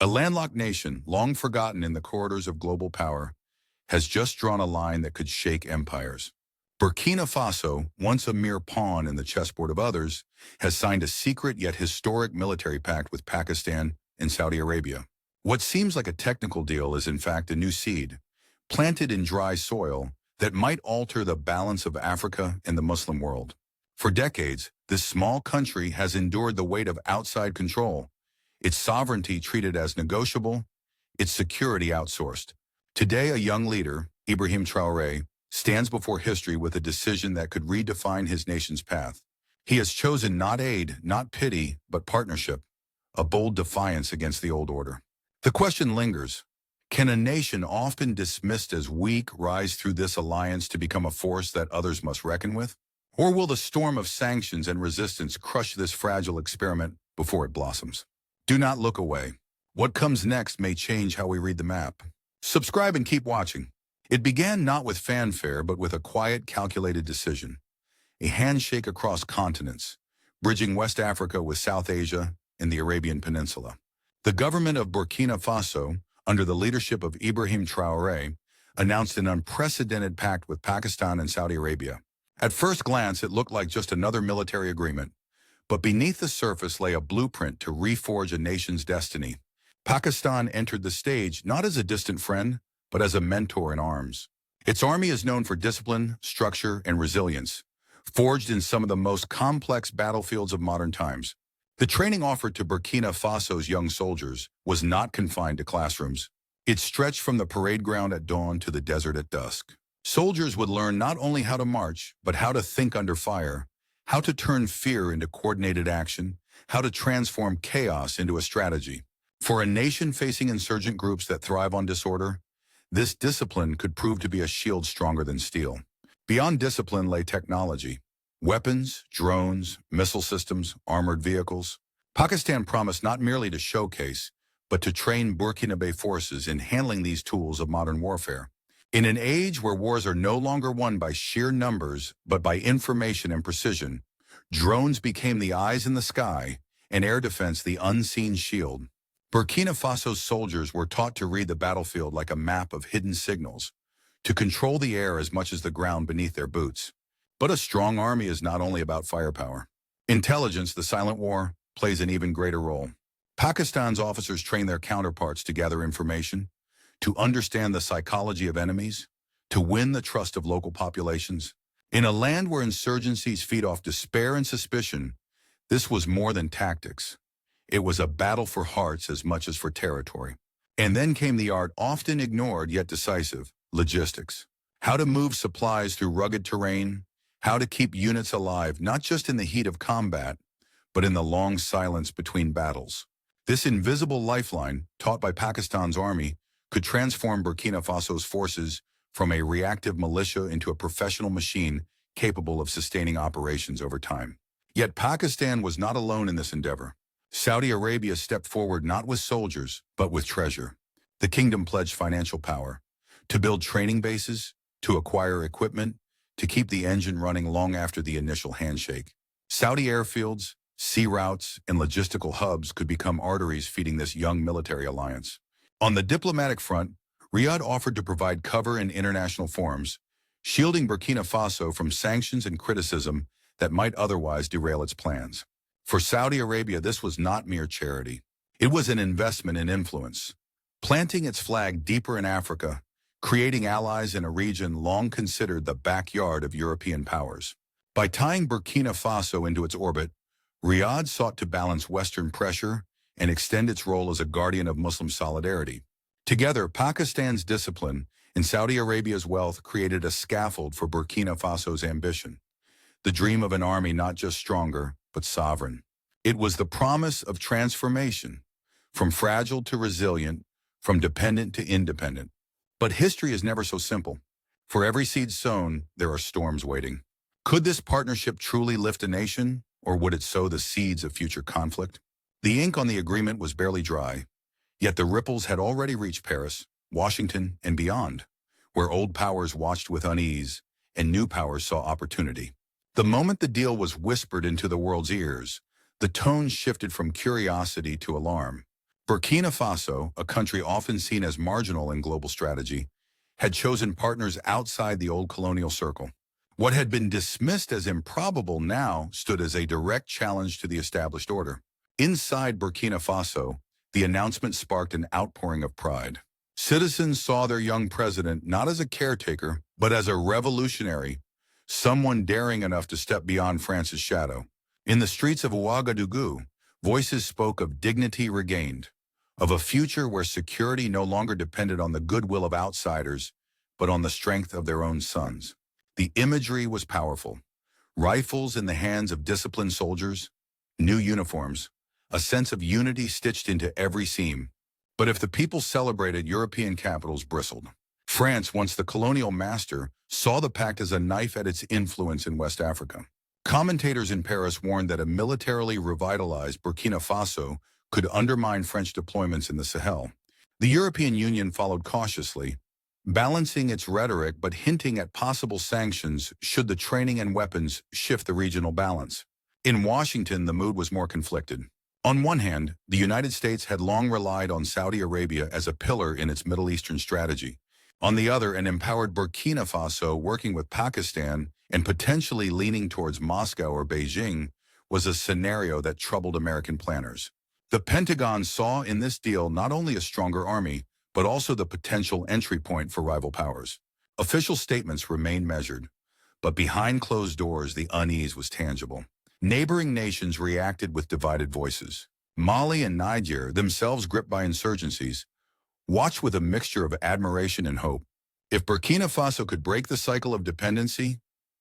A landlocked nation, long forgotten in the corridors of global power, has just drawn a line that could shake empires. Burkina Faso, once a mere pawn in the chessboard of others, has signed a secret yet historic military pact with Pakistan and Saudi Arabia. What seems like a technical deal is in fact a new seed, planted in dry soil, that might alter the balance of Africa and the Muslim world. For decades, this small country has endured the weight of outside control, its sovereignty treated as negotiable, its security outsourced. Today, a young leader, Ibrahim Traoré, stands before history with a decision that could redefine his nation's path. He has chosen not aid, not pity, but partnership, a bold defiance against the old order. The question lingers: can a nation often dismissed as weak rise through this alliance to become a force that others must reckon with? Or will the storm of sanctions and resistance crush this fragile experiment before it blossoms? Do not look away. What comes next may change how we read the map. Subscribe and keep watching. It began not with fanfare, but with a quiet, calculated decision. A handshake across continents, bridging West Africa with South Asia and the Arabian Peninsula. The government of Burkina Faso, under the leadership of Ibrahim Traoré, announced an unprecedented pact with Pakistan and Saudi Arabia. At first glance, it looked like just another military agreement, but beneath the surface lay a blueprint to reforge a nation's destiny. Pakistan entered the stage not as a distant friend, but as a mentor in arms. Its army is known for discipline, structure, and resilience, forged in some of the most complex battlefields of modern times. The training offered to Burkina Faso's young soldiers was not confined to classrooms. It stretched from the parade ground at dawn to the desert at dusk. Soldiers would learn not only how to march, but how to think under fire, how to turn fear into coordinated action, how to transform chaos into a strategy. For a nation facing insurgent groups that thrive on disorder, this discipline could prove to be a shield stronger than steel. Beyond discipline lay technology. Weapons, drones, missile systems, armored vehicles. Pakistan promised not merely to showcase, but to train Burkinabe forces in handling these tools of modern warfare. In an age where wars are no longer won by sheer numbers, but by information and precision, drones became the eyes in the sky, and air defense the unseen shield. Burkina Faso's soldiers were taught to read the battlefield like a map of hidden signals, to control the air as much as the ground beneath their boots. But a strong army is not only about firepower. Intelligence, the silent war, plays an even greater role. Pakistan's officers train their counterparts to gather information, to understand the psychology of enemies, to win the trust of local populations. In a land where insurgencies feed off despair and suspicion, this was more than tactics. It was a battle for hearts as much as for territory. And then came the art, often ignored yet decisive: logistics. How to move supplies through rugged terrain, how to keep units alive not just in the heat of combat, but in the long silence between battles. This invisible lifeline, taught by Pakistan's army, could transform Burkina Faso's forces from a reactive militia into a professional machine capable of sustaining operations over time. Yet Pakistan was not alone in this endeavor. Saudi Arabia stepped forward not with soldiers, but with treasure. The kingdom pledged financial power to build training bases, to acquire equipment, to keep the engine running long after the initial handshake. Saudi airfields, sea routes, and logistical hubs could become arteries feeding this young military alliance. On the diplomatic front, Riyadh offered to provide cover in international forums, shielding Burkina Faso from sanctions and criticism that might otherwise derail its plans. For Saudi Arabia, this was not mere charity. It was an investment in influence, planting its flag deeper in Africa, creating allies in a region long considered the backyard of European powers. By tying Burkina Faso into its orbit, Riyadh sought to balance Western pressure and extend its role as a guardian of Muslim solidarity. Together, Pakistan's discipline and Saudi Arabia's wealth created a scaffold for Burkina Faso's ambition, the dream of an army not just stronger, but sovereign. It was the promise of transformation, from fragile to resilient, from dependent to independent. But history is never so simple. For every seed sown, there are storms waiting. Could this partnership truly lift a nation, or would it sow the seeds of future conflict? The ink on the agreement was barely dry, yet the ripples had already reached Paris, Washington, and beyond, where old powers watched with unease and new powers saw opportunity. The moment the deal was whispered into the world's ears, the tone shifted from curiosity to alarm. Burkina Faso, a country often seen as marginal in global strategy, had chosen partners outside the old colonial circle. What had been dismissed as improbable now stood as a direct challenge to the established order. Inside Burkina Faso, the announcement sparked an outpouring of pride. Citizens saw their young president not as a caretaker, but as a revolutionary, someone daring enough to step beyond France's shadow. In the streets of Ouagadougou, voices spoke of dignity regained, of a future where security no longer depended on the goodwill of outsiders, but on the strength of their own sons. The imagery was powerful. Rifles in the hands of disciplined soldiers, new uniforms, a sense of unity stitched into every seam. But if the people celebrated, European capitals bristled. France, once the colonial master, saw the pact as a knife at its influence in West Africa. Commentators in Paris warned that a militarily revitalized Burkina Faso could undermine French deployments in the Sahel. The European Union followed cautiously, balancing its rhetoric but hinting at possible sanctions should the training and weapons shift the regional balance. In Washington, the mood was more conflicted. On one hand, the United States had long relied on Saudi Arabia as a pillar in its Middle Eastern strategy. On the other, an empowered Burkina Faso working with Pakistan and potentially leaning towards Moscow or Beijing was a scenario that troubled American planners. The Pentagon saw in this deal not only a stronger army, but also the potential entry point for rival powers. Official statements remained measured, but behind closed doors the unease was tangible. Neighboring nations reacted with divided voices. Mali and Niger, themselves gripped by insurgencies, watched with a mixture of admiration and hope. If Burkina Faso could break the cycle of dependency,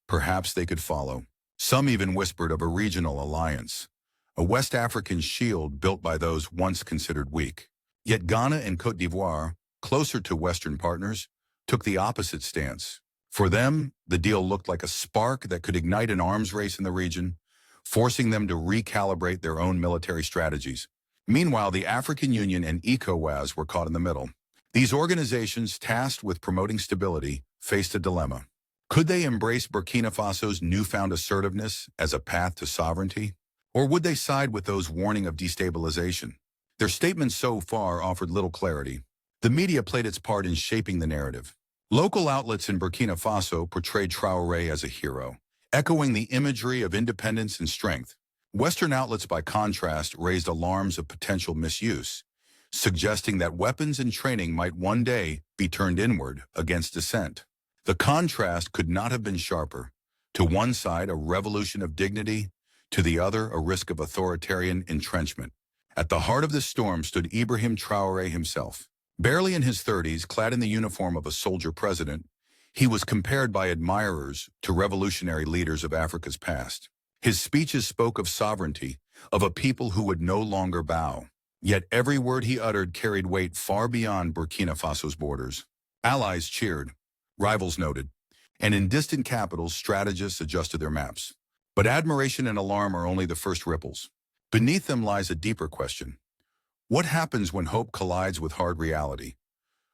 perhaps they could follow. Some even whispered of a regional alliance, a West African shield built by those once considered weak. Yet Ghana and Côte d'Ivoire, closer to Western partners, took the opposite stance. For them, the deal looked like a spark that could ignite an arms race in the region, forcing them to recalibrate their own military strategies. Meanwhile, the African Union and ECOWAS were caught in the middle. These organizations, tasked with promoting stability, faced a dilemma. Could they embrace Burkina Faso's newfound assertiveness as a path to sovereignty? Or would they side with those warning of destabilization? Their statements so far offered little clarity. The media played its part in shaping the narrative. Local outlets in Burkina Faso portrayed Traoré as a hero, echoing the imagery of independence and strength. Western outlets, by contrast, raised alarms of potential misuse, suggesting that weapons and training might one day be turned inward against dissent. The contrast could not have been sharper. To one side, a revolution of dignity, to the other, a risk of authoritarian entrenchment. At the heart of this storm stood Ibrahim Traoré himself. Barely in his 30s, clad in the uniform of a soldier president, he was compared by admirers to revolutionary leaders of Africa's past. His speeches spoke of sovereignty, of a people who would no longer bow. Yet every word he uttered carried weight far beyond Burkina Faso's borders. Allies cheered, rivals noted, and in distant capitals, strategists adjusted their maps. But admiration and alarm are only the first ripples. Beneath them lies a deeper question. What happens when hope collides with hard reality?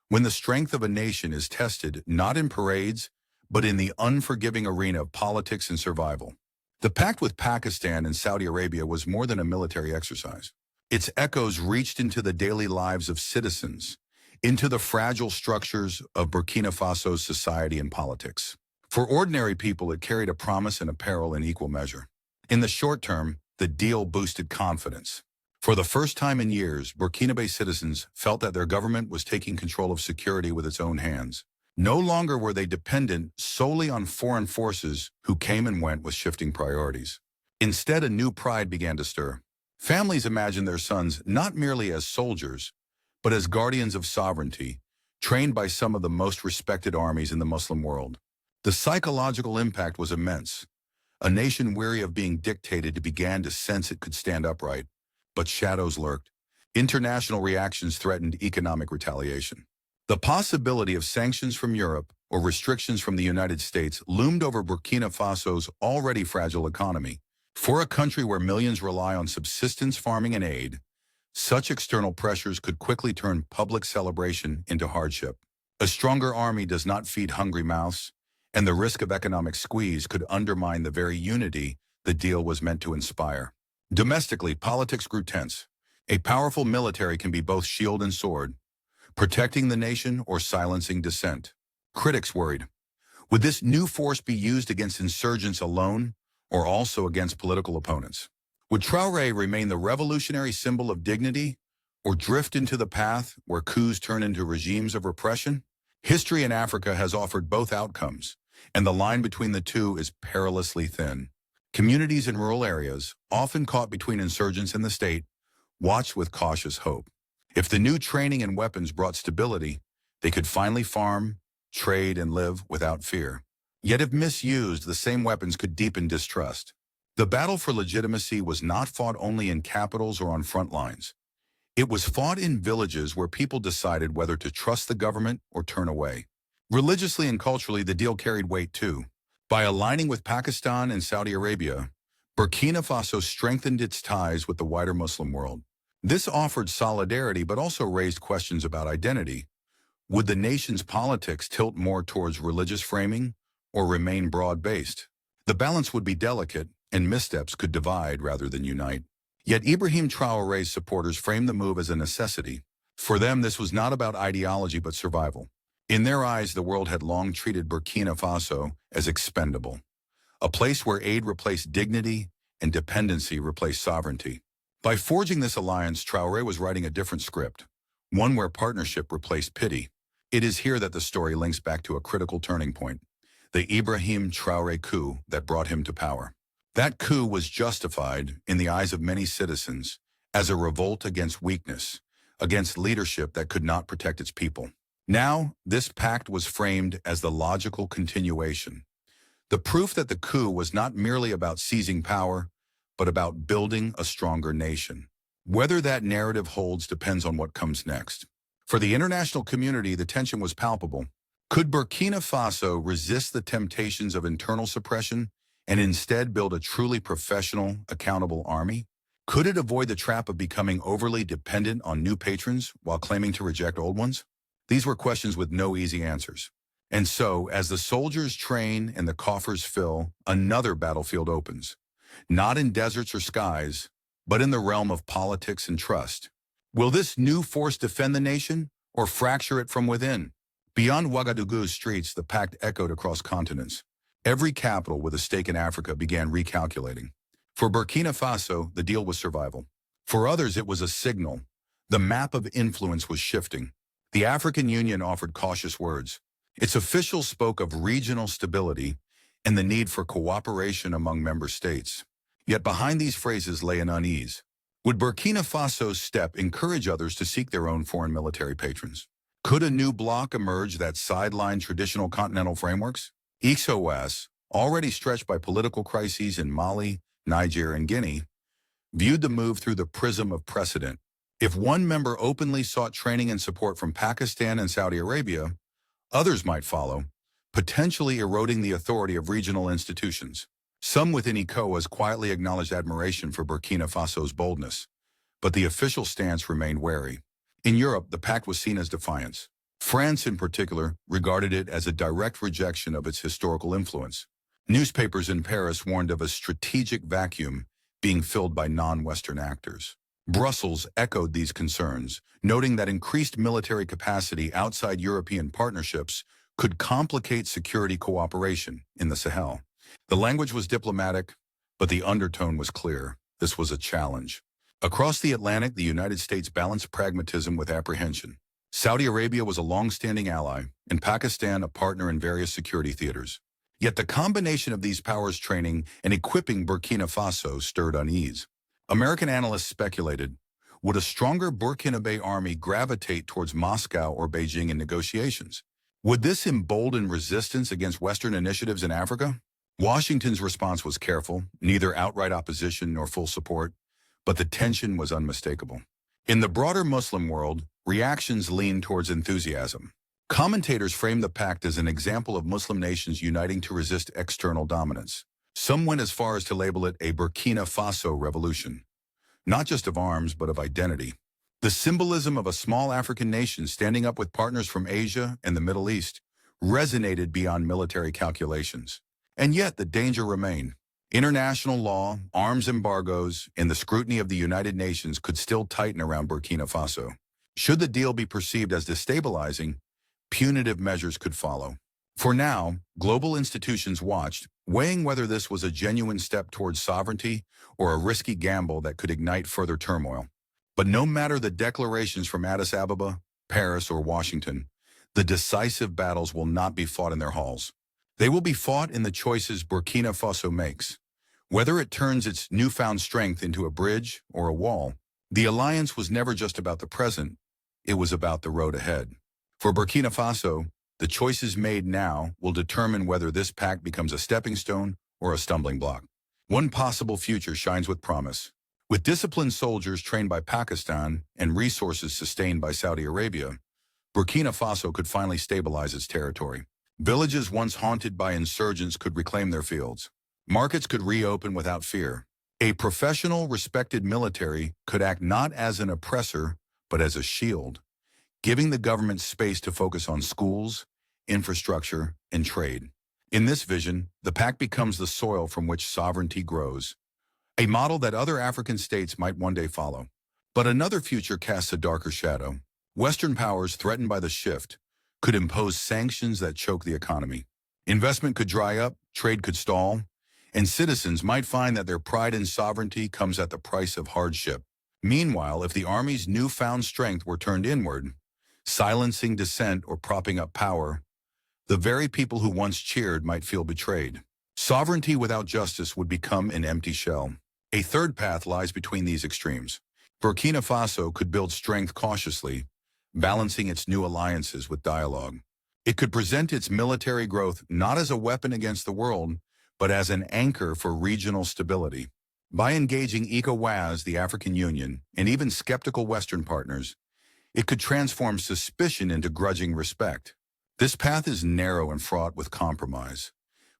When the strength of a nation is tested not in parades, but in the unforgiving arena of politics and survival. The pact with Pakistan and Saudi Arabia was more than a military exercise. Its echoes reached into the daily lives of citizens, into the fragile structures of Burkina Faso's society and politics. For ordinary people, it carried a promise and a peril in equal measure. In the short term, the deal boosted confidence. For the first time in years, Burkinabe citizens felt that their government was taking control of security with its own hands. No longer were they dependent solely on foreign forces who came and went with shifting priorities. Instead, a new pride began to stir. Families imagined their sons not merely as soldiers, but as guardians of sovereignty, trained by some of the most respected armies in the Muslim world. The psychological impact was immense. A nation weary of being dictated began to sense it could stand upright. But shadows lurked. International reactions threatened economic retaliation. The possibility of sanctions from Europe or restrictions from the United States loomed over Burkina Faso's already fragile economy. For a country where millions rely on subsistence farming and aid, such external pressures could quickly turn public celebration into hardship. A stronger army does not feed hungry mouths, and the risk of economic squeeze could undermine the very unity the deal was meant to inspire. Domestically, politics grew tense. A powerful military can be both shield and sword, protecting the nation or silencing dissent. Critics worried, would this new force be used against insurgents alone or also against political opponents? Would Traoré remain the revolutionary symbol of dignity or drift into the path where coups turn into regimes of repression? History in Africa has offered both outcomes, and the line between the two is perilously thin. Communities in rural areas, often caught between insurgents and the state, watched with cautious hope. If the new training and weapons brought stability, they could finally farm, trade, and live without fear. Yet if misused, the same weapons could deepen distrust. The battle for legitimacy was not fought only in capitals or on front lines. It was fought in villages where people decided whether to trust the government or turn away. Religiously and culturally, the deal carried weight too. By aligning with Pakistan and Saudi Arabia, Burkina Faso strengthened its ties with the wider Muslim world. This offered solidarity but also raised questions about identity. Would the nation's politics tilt more towards religious framing or remain broad-based? The balance would be delicate, and missteps could divide rather than unite. Yet Ibrahim Traoré's supporters framed the move as a necessity. For them, this was not about ideology but survival. In their eyes, the world had long treated Burkina Faso as expendable, a place where aid replaced dignity and dependency replaced sovereignty. By forging this alliance, Traoré was writing a different script, one where partnership replaced pity. It is here that the story links back to a critical turning point, the Ibrahim Traoré coup that brought him to power. That coup was justified, in the eyes of many citizens, as a revolt against weakness, against leadership that could not protect its people. Now, this pact was framed as the logical continuation, the proof that the coup was not merely about seizing power, but about building a stronger nation. Whether that narrative holds depends on what comes next. For the international community, the tension was palpable. Could Burkina Faso resist the temptations of internal suppression and instead build a truly professional, accountable army? Could it avoid the trap of becoming overly dependent on new patrons while claiming to reject old ones? These were questions with no easy answers. And so, as the soldiers train and the coffers fill, another battlefield opens. Not in deserts or skies, but in the realm of politics and trust. Will this new force defend the nation or fracture it from within? Beyond Ouagadougou's streets, the pact echoed across continents. Every capital with a stake in Africa began recalculating. For Burkina Faso, the deal was survival. For others, it was a signal. The map of influence was shifting. The African Union offered cautious words. Its officials spoke of regional stability and the need for cooperation among member states. Yet behind these phrases lay an unease. Would Burkina Faso's step encourage others to seek their own foreign military patrons? Could a new bloc emerge that sidelined traditional continental frameworks? ECOWAS, already stretched by political crises in Mali, Niger, and Guinea, viewed the move through the prism of precedent. If one member openly sought training and support from Pakistan and Saudi Arabia, others might follow, potentially eroding the authority of regional institutions. Some within ECOWAS quietly acknowledged admiration for Burkina Faso's boldness, but the official stance remained wary. In Europe, the pact was seen as defiance. France, in particular, regarded it as a direct rejection of its historical influence. Newspapers in Paris warned of a strategic vacuum being filled by non-Western actors. Brussels echoed these concerns, noting that increased military capacity outside European partnerships could complicate security cooperation in the Sahel. The language was diplomatic, but the undertone was clear. This was a challenge. Across the Atlantic, the United States balanced pragmatism with apprehension. Saudi Arabia was a long-standing ally, and Pakistan a partner in various security theaters. Yet the combination of these powers training and equipping Burkina Faso stirred unease. American analysts speculated, would a stronger Burkinabe army gravitate towards Moscow or Beijing in negotiations? Would this embolden resistance against Western initiatives in Africa? Washington's response was careful, neither outright opposition nor full support, but the tension was unmistakable. In the broader Muslim world, reactions leaned towards enthusiasm. Commentators framed the pact as an example of Muslim nations uniting to resist external dominance. Some went as far as to label it a Burkina Faso revolution, not just of arms, but of identity. The symbolism of a small African nation standing up with partners from Asia and the Middle East resonated beyond military calculations. And yet the danger remained. International law, arms embargoes, and the scrutiny of the United Nations could still tighten around Burkina Faso. Should the deal be perceived as destabilizing, punitive measures could follow. For now, global institutions watched, weighing whether this was a genuine step towards sovereignty or a risky gamble that could ignite further turmoil. But no matter the declarations from Addis Ababa, Paris, or Washington, the decisive battles will not be fought in their halls. They will be fought in the choices Burkina Faso makes. Whether it turns its newfound strength into a bridge or a wall, the alliance was never just about the present, it was about the road ahead. For Burkina Faso, the choices made now will determine whether this pact becomes a stepping stone or a stumbling block. One possible future shines with promise. With disciplined soldiers trained by Pakistan and resources sustained by Saudi Arabia, Burkina Faso could finally stabilize its territory. Villages once haunted by insurgents could reclaim their fields. Markets could reopen without fear. A professional, respected military could act not as an oppressor, but as a shield, giving the government space to focus on schools, infrastructure, and trade. In this vision, the pact becomes the soil from which sovereignty grows, a model that other African states might one day follow. But another future casts a darker shadow. Western powers, threatened by the shift, could impose sanctions that choke the economy. Investment could dry up, trade could stall, and citizens might find that their pride in sovereignty comes at the price of hardship. Meanwhile, if the army's newfound strength were turned inward, silencing dissent or propping up power, the very people who once cheered might feel betrayed. Sovereignty without justice would become an empty shell. A third path lies between these extremes. Burkina Faso could build strength cautiously, balancing its new alliances with dialogue. It could present its military growth not as a weapon against the world, but as an anchor for regional stability. By engaging ECOWAS, the African Union, and even skeptical Western partners, it could transform suspicion into grudging respect. This path is narrow and fraught with compromise,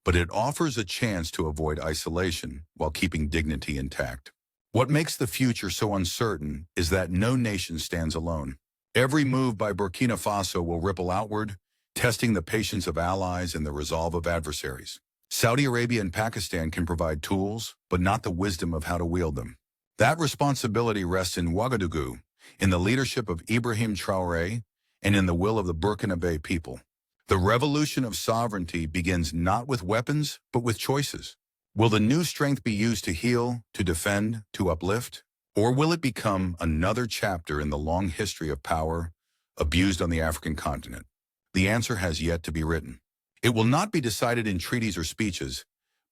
but it offers a chance to avoid isolation while keeping dignity intact. What makes the future so uncertain is that no nation stands alone. Every move by Burkina Faso will ripple outward, testing the patience of allies and the resolve of adversaries. Saudi Arabia and Pakistan can provide tools, but not the wisdom of how to wield them. That responsibility rests in Ouagadougou, in the leadership of Ibrahim Traoré, and in the will of the Burkina Faso people. The revolution of sovereignty begins not with weapons, but with choices. Will the new strength be used to heal, to defend, to uplift? Or will it become another chapter in the long history of power abused on the African continent? The answer has yet to be written. It will not be decided in treaties or speeches,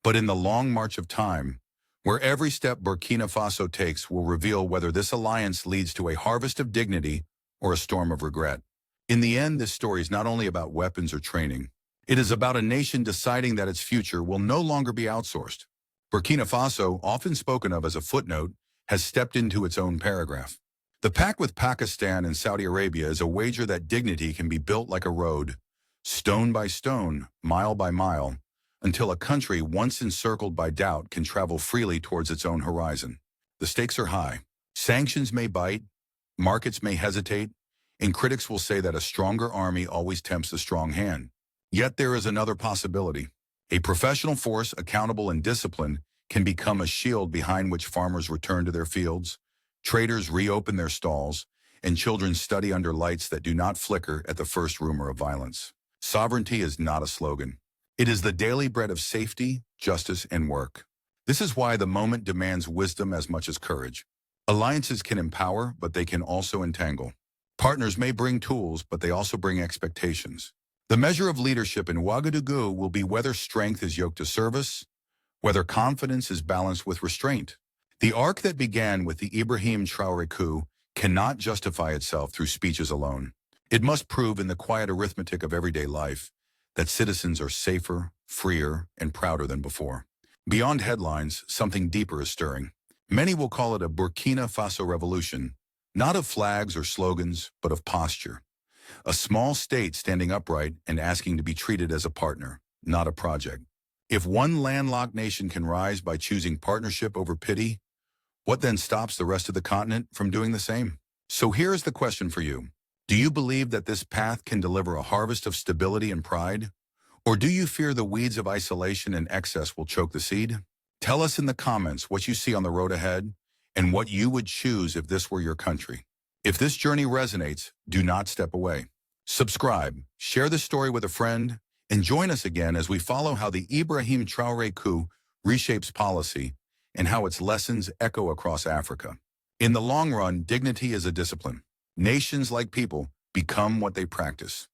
but in the long march of time, where every step Burkina Faso takes will reveal whether this alliance leads to a harvest of dignity or a storm of regret. In the end, this story is not only about weapons or training. It is about a nation deciding that its future will no longer be outsourced. Burkina Faso, often spoken of as a footnote, has stepped into its own paragraph. The pact with Pakistan and Saudi Arabia is a wager that dignity can be built like a road, stone by stone, mile by mile, until a country once encircled by doubt can travel freely towards its own horizon. The stakes are high. Sanctions may bite, markets may hesitate, and critics will say that a stronger army always tempts a strong hand. Yet there is another possibility. A professional force, accountable and disciplined, can become a shield behind which farmers return to their fields, traders reopen their stalls, and children study under lights that do not flicker at the first rumor of violence. Sovereignty is not a slogan. It is the daily bread of safety, justice, and work. This is why the moment demands wisdom as much as courage. Alliances can empower, but they can also entangle. Partners may bring tools, but they also bring expectations. The measure of leadership in Ouagadougou will be whether strength is yoked to service, whether confidence is balanced with restraint. The arc that began with the Ibrahim Traoré coup cannot justify itself through speeches alone. It must prove in the quiet arithmetic of everyday life that citizens are safer, freer, and prouder than before. Beyond headlines, something deeper is stirring. Many will call it a Burkina Faso revolution, not of flags or slogans, but of posture. A small state standing upright and asking to be treated as a partner, not a project. If one landlocked nation can rise by choosing partnership over pity, what then stops the rest of the continent from doing the same? So here is the question for you. Do you believe that this path can deliver a harvest of stability and pride? Or do you fear the weeds of isolation and excess will choke the seed? Tell us in the comments what you see on the road ahead and what you would choose if this were your country. If this journey resonates, do not step away. Subscribe, share this story with a friend, and join us again as we follow how the Ibrahim Traoré coup reshapes policy and how its lessons echo across Africa. In the long run, dignity is a discipline. Nations, like people, become what they practice.